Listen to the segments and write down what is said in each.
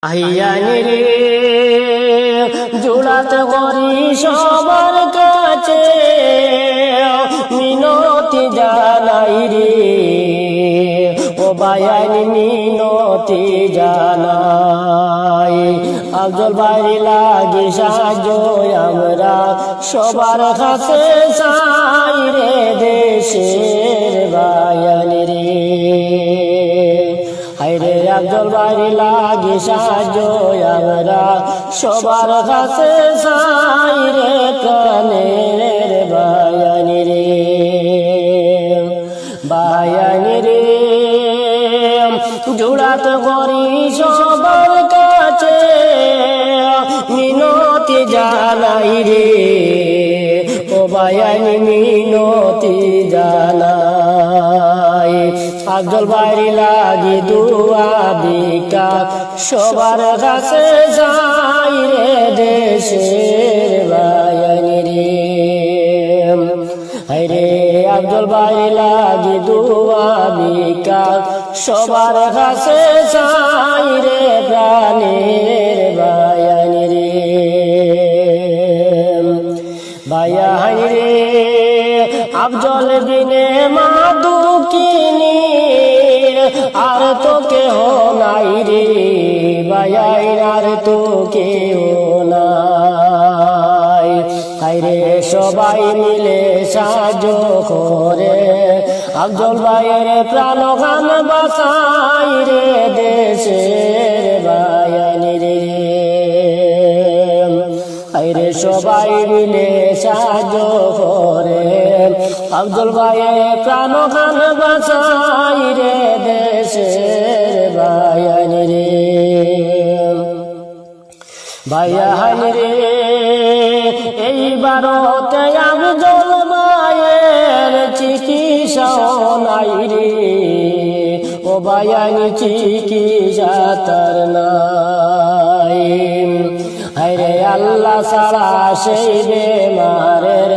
আহিয়ানি রে জোড়াত করি সবার কাছে মিনতি জানাই রে ও বায়ানি মিনতি জানাই আফজল ভাই লাগি সাহায্য আমরা সবার কাছে চাই রে দেশের বায়ানি রে হায়রে আফজল ভাই লাগি সাহায্য আমরা সবার কাছে চাই রে প্রাণের বায়ানি রে বায়ানি রে জোড়াত করি সবার কাছে মিনতি জানাই রে ও বায়ানি মিনতি জানাই আফজল ভাই লাগি দুয়া বিকা সবার কাছে যাই রে দেশের বায়ানি রে হায়রে আফজল ভাই লাগি দুয়া বিকা সবার কাছে যাই রে প্রাণের বায়ানি রে বায়ানি রে আফজল বিনে মা দুঃখিনী আর তো কেহ নাই রে বায়াই আর তো কেহ নাই হায়রে সবাই মিলে সাহায্য করে আফজল ভাইয়ের প্রাণ গান বাঁচাই রে দেশের বায়ানি রে হায়রে সবাই মিলে সাহায্য করে আফজল ভাইয়ের প্রাণ গান বাঁচাই রে দেশের বায়ানি রে বায়ানি রে এই বারতে আফজল ভাইয়ের চিকিৎসাও নাই রে ও বায়ানি চিকিৎসা তার নাই হায়রে আল্লাহ ছাড়া সেই বেমারের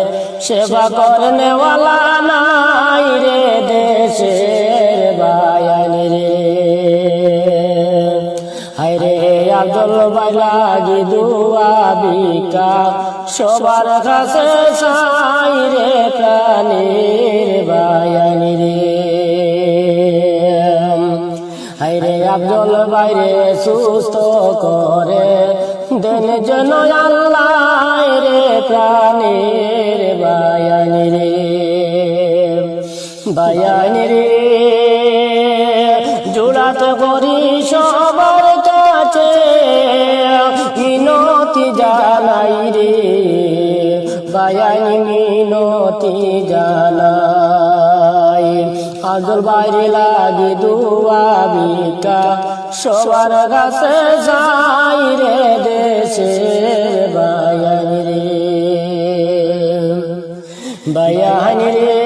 সেবা করনেওয়ালা নাই রে দেশের বায়ানি রে হায়রে আফজল ভাই লাগি দুয়া বিকা সবার কাছে চাই রে প্রাণের বায়ানি রে হায়রে আফজল ভাই রে সুস্থ করে দেন যেন আল্লাহ রে প্রাণের বায়ানি রে বায়ানি রে জোড়াত করি সবার কাছে মিনতি জানাই রে বায়ানি মিনতি জানাই আফজল ভাই লাগি দুয়া বিকা সবার কাছে যাই রে দেশের বায়ানি রে বায়ানি রে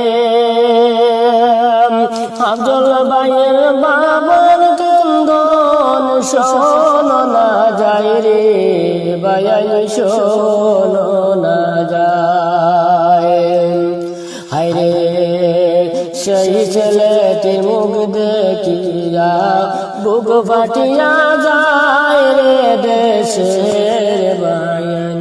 আফজল ভাইয়ের বাবার কান্দন শোনো না যায় রে বায়ানি শোনো না যায় হায়রে সেই ছেলেটির মুখ দেখিয়া বুক ফাটিয়া যায় রে দেশের বায়ানি